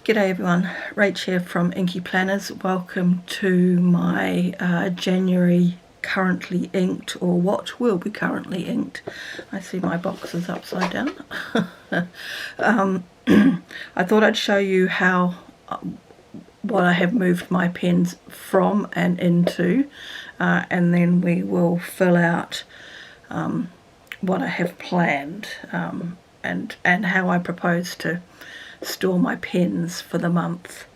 G'day everyone, Rach here from Inky Planners. Welcome to my January currently inked, or what will be currently inked. I see my box is upside down. I thought I'd show you how what I have moved my pens from and into, and then we will fill out what I have planned, and how I propose to store my pens for the month.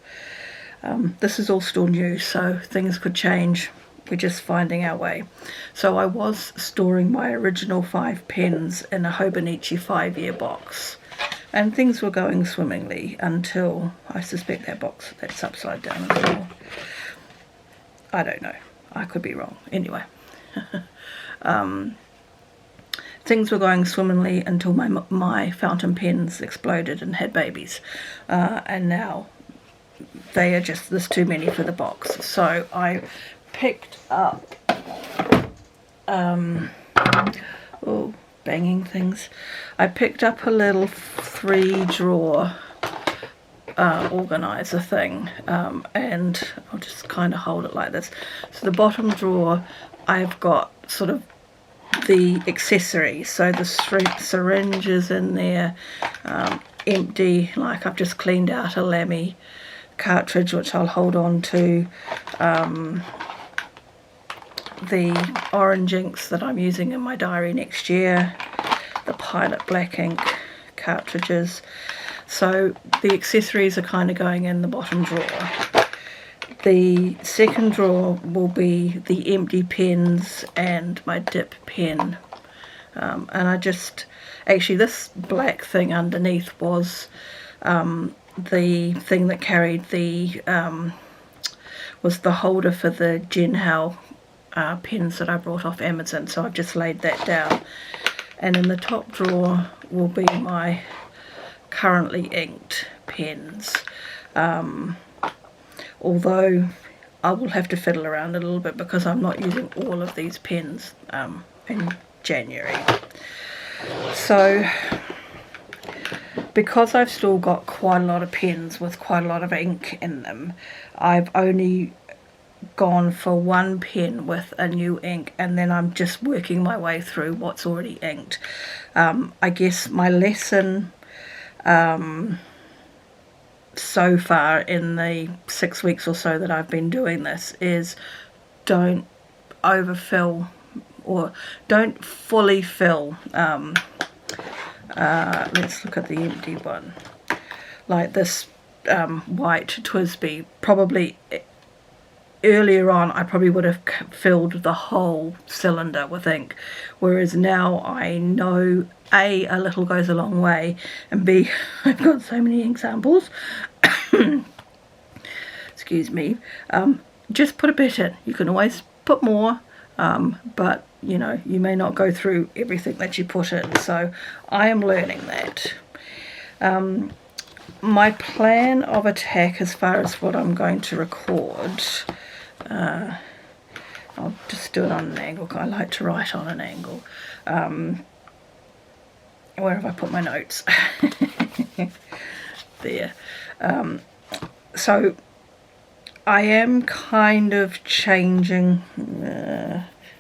This is all still new, so things could change. We're just finding our way. So I was storing my original 5 pens in a Hobonichi 5-year box, and things were going swimmingly until I suspect that box that's upside down as well. I don't know, I could be wrong. Anyway, things were going swimmingly until my fountain pens exploded and had babies, and now they are just, there's too many for the box. So I picked up banging things. I picked up a little 3-drawer organizer thing, and I'll just kind of hold it like this. So the bottom drawer, I've got sort of the accessories, so the syringes in there, empty, like I've just cleaned out a Lamy cartridge which I'll hold on to, the orange inks that I'm using in my diary next year, the Pilot black ink cartridges. So the accessories are kind of going in the bottom drawer. The second drawer will be the empty pens and my dip pen, and I just, actually this black thing underneath was the thing that carried the, was the holder for the Genhao pens that I brought off Amazon, so I've just laid that down. And in the top drawer will be my currently inked pens. Although I will have to fiddle around a little bit because I'm not using all of these pens in January. So because I've still got quite a lot of pens with quite a lot of ink in them, I've only gone for 1 pen with a new ink, and then I'm just working my way through what's already inked. I guess my lesson so far in the 6 weeks or so that I've been doing this is don't overfill, or don't fully fill. Let's look at the empty one, like this white Twisby. Probably earlier on I probably would have filled the whole cylinder with ink, whereas now I know A, a little goes a long way, and B, I've got so many examples. Excuse me. Just put a bit in. You can always put more, but you know, you may not go through everything that you put in, so I am learning that. My plan of attack as far as what I'm going to record, I'll just do it on an angle. I like to write on an angle. Where have I put my notes? There. So I am kind of changing.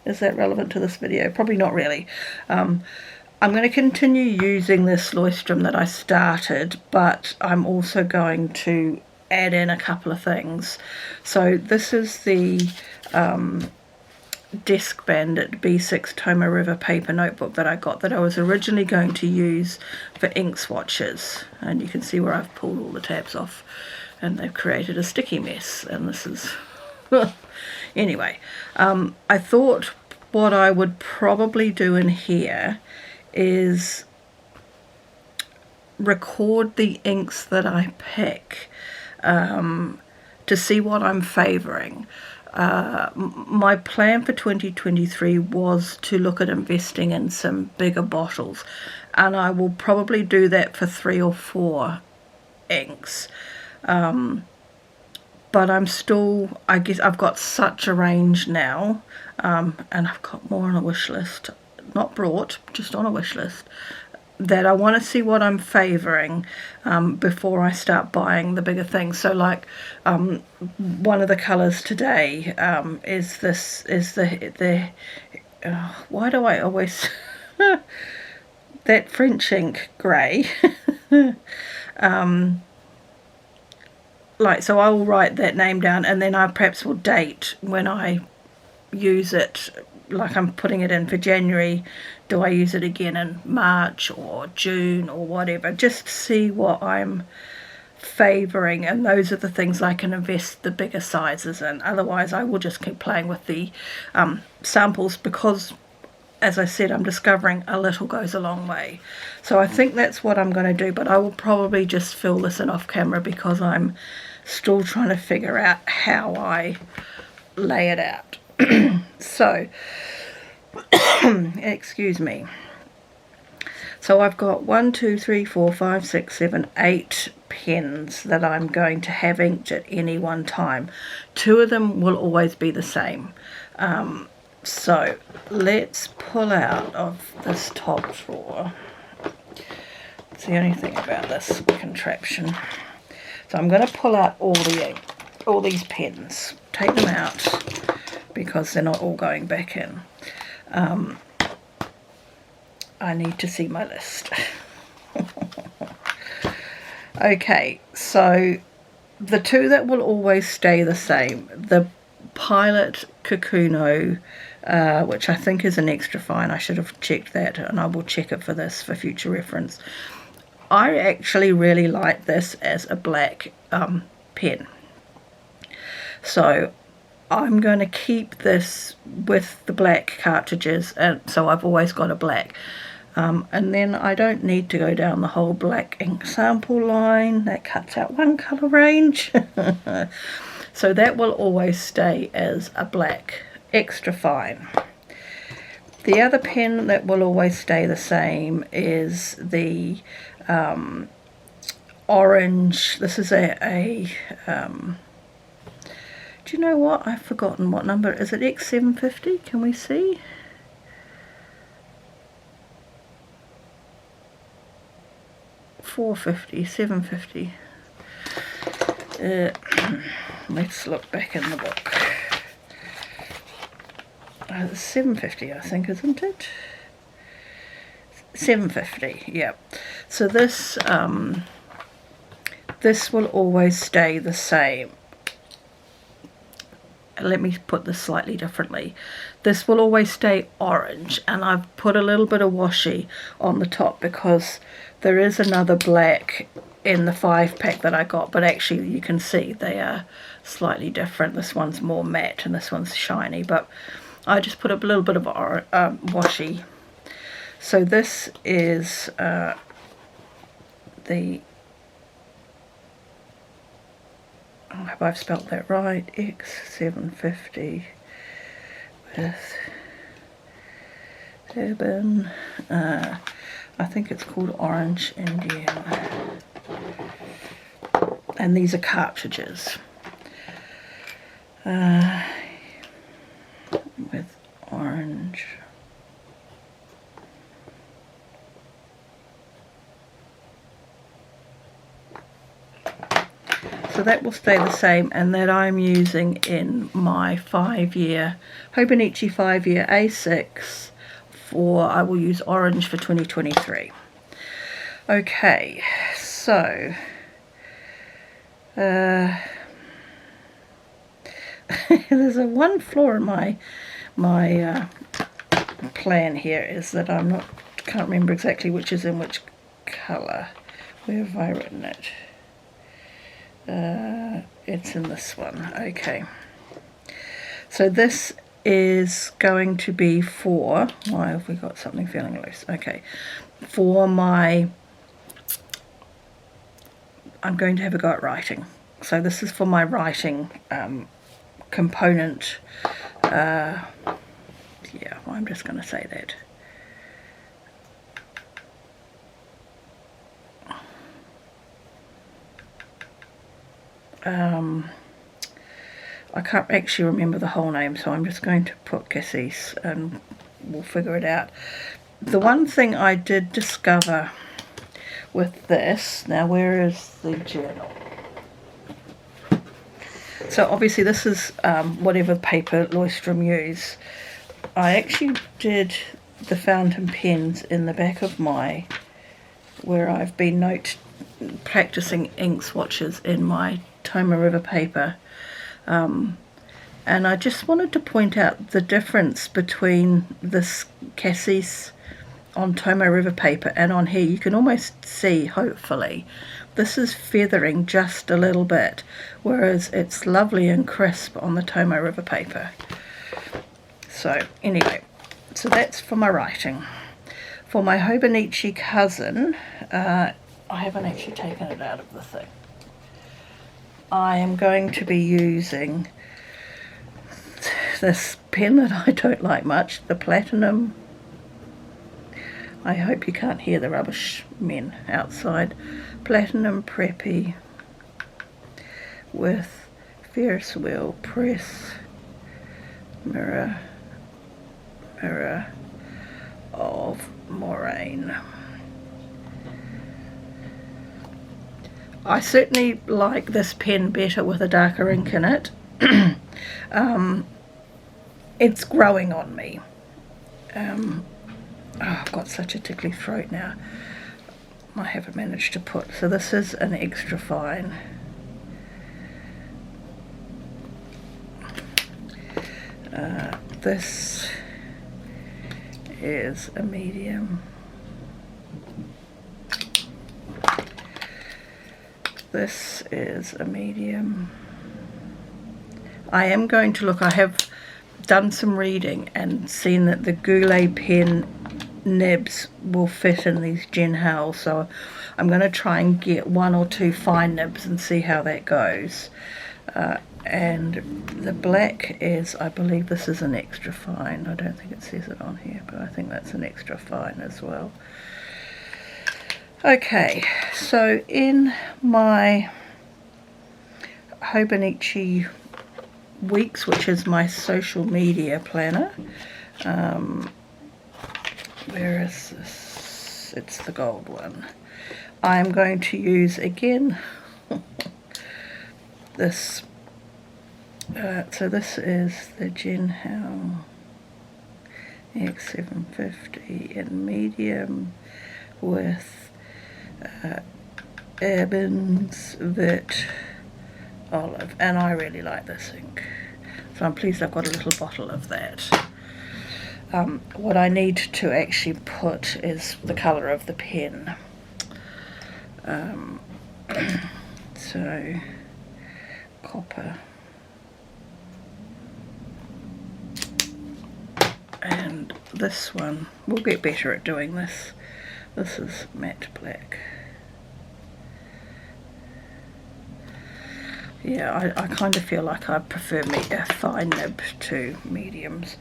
Is that relevant to this video? Probably not really. I'm going to continue using this Leuchtturm that I started, but I'm also going to add in a couple of things. So this is the Desk Bandit B6 Toma River paper notebook that I got, that I was originally going to use for ink swatches, and you can see where I've pulled all the tabs off and they've created a sticky mess, and this is anyway, I thought what I would probably do in here is record the inks that I pick, to see what I'm favouring. My plan for 2023 was to look at investing in some bigger bottles, and I will probably do that for 3 or 4 inks. But I'm still, I guess I've got such a range now, and I've got more on a wish list, not brought, just on a wish list, that I want to see what I'm favouring before I start buying the bigger things. So like one of the colours today is the why do I always that French ink grey. Like, so I will write that name down, and then I perhaps will date when I use it. Like, I'm putting it in for January. Do I use it again in March or June or whatever? Just see what I'm favouring, and those are the things I can invest the bigger sizes in. Otherwise, I will just keep playing with the samples, because, as I said, I'm discovering a little goes a long way. So I think that's what I'm going to do, but I will probably just fill this in off camera because I'm still trying to figure out how I lay it out. So, excuse me. So I've got 1, 2, 3, 4, 5, 6, 7, 8 pens that I'm going to have inked at any one time. 2 of them will always be the same. So let's pull out of this top drawer. It's the only thing about this contraption. So I'm going to pull out all the ink, all these pens, take them out because they're not all going back in. I need to see my list. Okay, so the 2 that will always stay the same, the Pilot Kakuno, which I think is an extra fine. I should have checked that, and I will check it for this for future reference. I actually really like this as a black pen. So I'm going to keep this with the black cartridges, and so I've always got a black. And then I don't need to go down the whole black ink sample line. That cuts out one colour range. So that will always stay as a black extra fine. The other pen that will always stay the same is the orange. This is do you know what? I've forgotten what number. Is it X750? Can we see? $4.50, $7.50. Let's look back in the book. It's $7.50, I think, isn't it? $7.50. Yeah. So this this will always stay the same. Let me put this slightly differently. This will always stay orange, and I've put a little bit of washi on the top because there is another black in the 5-pack that I got, but actually you can see they are slightly different. This one's more matte and this one's shiny, but I just put a little bit of washi. So this is I hope I've spelt that right, X750 with Herbin. I think it's called Orange Indien. And these are cartridges. With orange. So that will stay the same, and that I'm using in my 5-year Hobonichi 5-year A6 for, I will use orange for 2023. Okay, so there's a one flaw in my plan here, is that can't remember exactly which is in which colour. Where have I written it? It's in this one. Okay, so this is going to be for, why have we got something feeling loose? Okay, for my, I'm going to have a go at writing. So this is for my writing component. Yeah, well, I'm just going to say that. I can't actually remember the whole name, so I'm just going to put Cassis and we'll figure it out. the one thing I did discover with this, now where is the journal? So obviously this is whatever paper Leuchtturm use. I actually did the fountain pens in the back of my, where I've been practicing ink swatches in my Toma River paper. And I just wanted to point out the difference between this Cassis on Toma River paper and on here. You can almost see, hopefully, this is feathering just a little bit, whereas it's lovely and crisp on the Toma River paper. So anyway, so that's for my writing. For my Hobonichi cousin, I haven't actually taken it out of the thing. I am going to be using this pen that I don't like much, the Platinum. I hope you can't hear the rubbish men outside. Platinum Preppy with Ferris wheel press, mirror of Moraine. I certainly like this pen better with a darker ink in it. It's growing on me. I've got such a tickly throat now. I haven't managed to put, so this is an extra fine. This is a medium. This is a medium. I am going to look, I have done some reading and seen that the Goulet pen nibs will fit in these Jen Howell, so I'm going to try and get 1 or 2 fine nibs and see how that goes. And the black is, I believe this is an extra fine. I don't think it says it on here, but I think that's an extra fine as well. Okay, so in my Hobonichi Weeks, which is my social media planner, where is this? It's the gold one. I'm going to use again this. So this is the Jen Howell X750 in medium with Herbin's Vert Olive, and I really like this ink, so I'm pleased I've got a little bottle of that. What I need to actually put is the colour of the pen. So copper, and this one, we'll get better at doing this. This is matte black. Yeah, I kind of feel like I prefer a fine nib to mediums.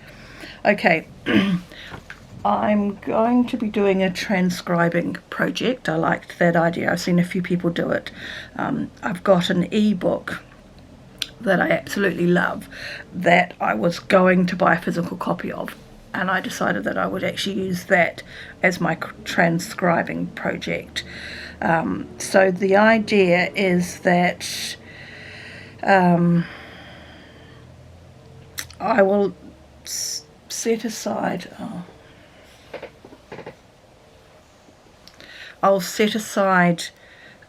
Okay, I'm going to be doing a transcribing project. I liked that idea. I've seen a few people do it. I've got an ebook that I absolutely love that I was going to buy a physical copy of, and I decided that I would actually use that as my transcribing project. So the idea is that I will set aside, I'll set aside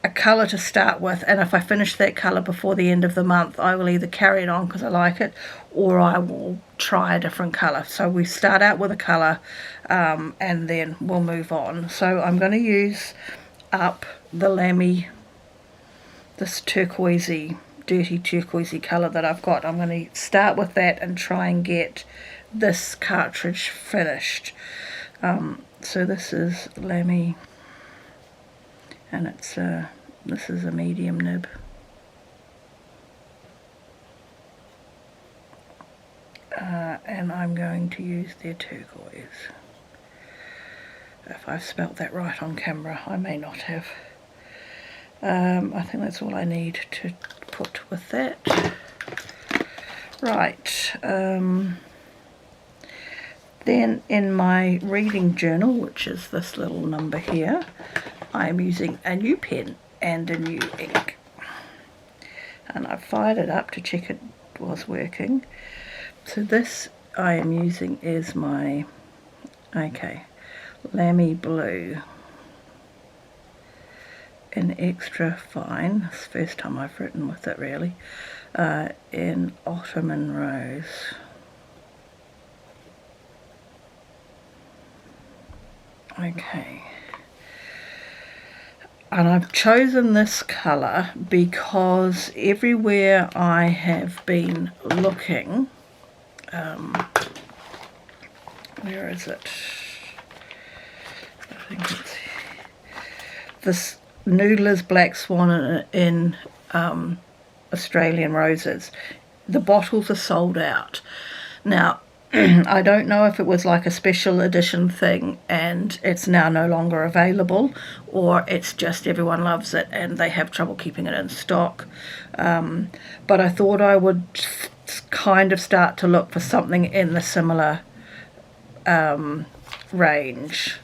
a colour to start with, and if I finish that colour before the end of the month, I will either carry it on because I like it, or I will try a different colour. So we start out with a colour and then we'll move on. So I'm going to use up the Lamy, this turquoisey, dirty turquoisey colour that I've got. I'm going to start with that and try and get this cartridge finished. So this is Lamy, and it's this is a medium nib. And I'm going to use their turquoise. If I've spelt that right on camera, I may not have. I think that's all I need to put with that. Right. Then in my reading journal, which is this little number here, I am using a new pen and a new ink. And I fired it up to check it was working. So this I am using is my, Lamy Blue in extra fine. It's the first time I've written with it really. In Ottoman Rose. Okay. And I've chosen this colour because everywhere I have been looking, where is it? I think it's this Noodlers Black Swan in Australian Roses. The bottles are sold out. Now, I don't know if it was like a special edition thing and it's now no longer available, or it's just everyone loves it and they have trouble keeping it in stock. But I thought I would kind of start to look for something in the similar range.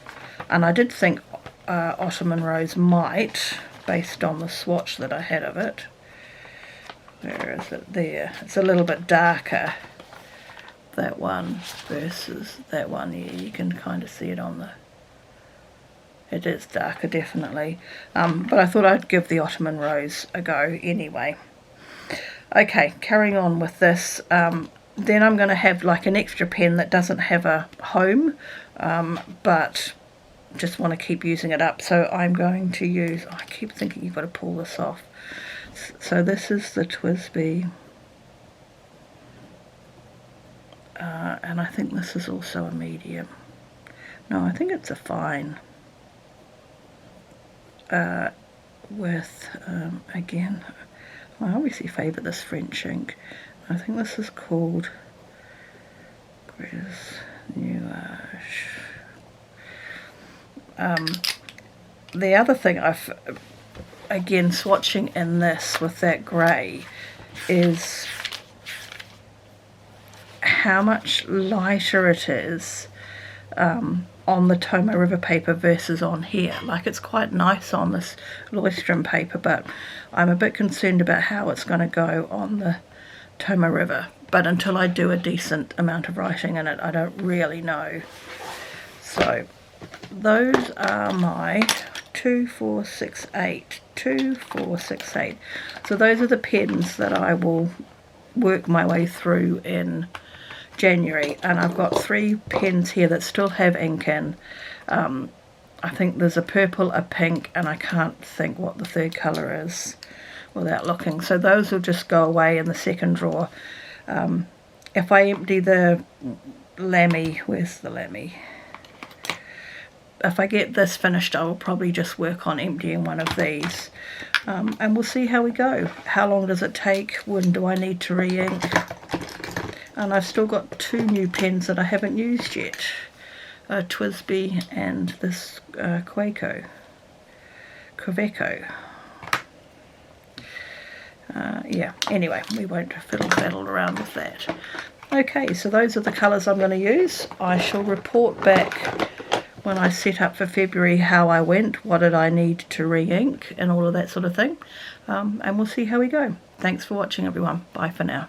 And I did think Ottoman Rose might, based on the swatch that I had of it. Where is it? There. It's a little bit darker, that one, versus that one. Yeah, you can kind of see it on the... It is darker, definitely. But I thought I'd give the Ottoman Rose a go anyway. Okay, carrying on with this. Then I'm going to have like an extra pen that doesn't have a home, but just want to keep using it up. So I'm going to use... I keep thinking you've got to pull this off. So this is the TWSBI, and I think this is also a medium. No, I think it's a fine. With, again, I obviously favour this French ink. I think this is called Gris, Nuage. The other thing I've... Again, swatching in this with that grey is how much lighter it is on the Tomo River paper versus on here. Like, it's quite nice on this Leuchtturm paper, but I'm a bit concerned about how it's going to go on the Tomo River. But until I do a decent amount of writing in it, I don't really know. So those are my 2, 4, 6, 8. 2, 4, 6, 8. So those are the pens that I will work my way through in January. And I've got 3 pens here that still have ink in. I think there's a purple, a pink, and I can't think what the third colour is without looking. So those will just go away in the second drawer. If I empty the Lamy, where's the Lamy? If I get this finished, I will probably just work on emptying one of these. And we'll see how we go. How long does it take? When do I need to re-ink? And I've still got 2 new pens that I haven't used yet. TWSBI and this Quaco. Yeah, anyway, we won't fiddle around with that. Okay, so those are the colours I'm going to use. I shall report back when I set up for February how I went, what did I need to re-ink and all of that sort of thing. And we'll see how we go. Thanks for watching, everyone. Bye for now.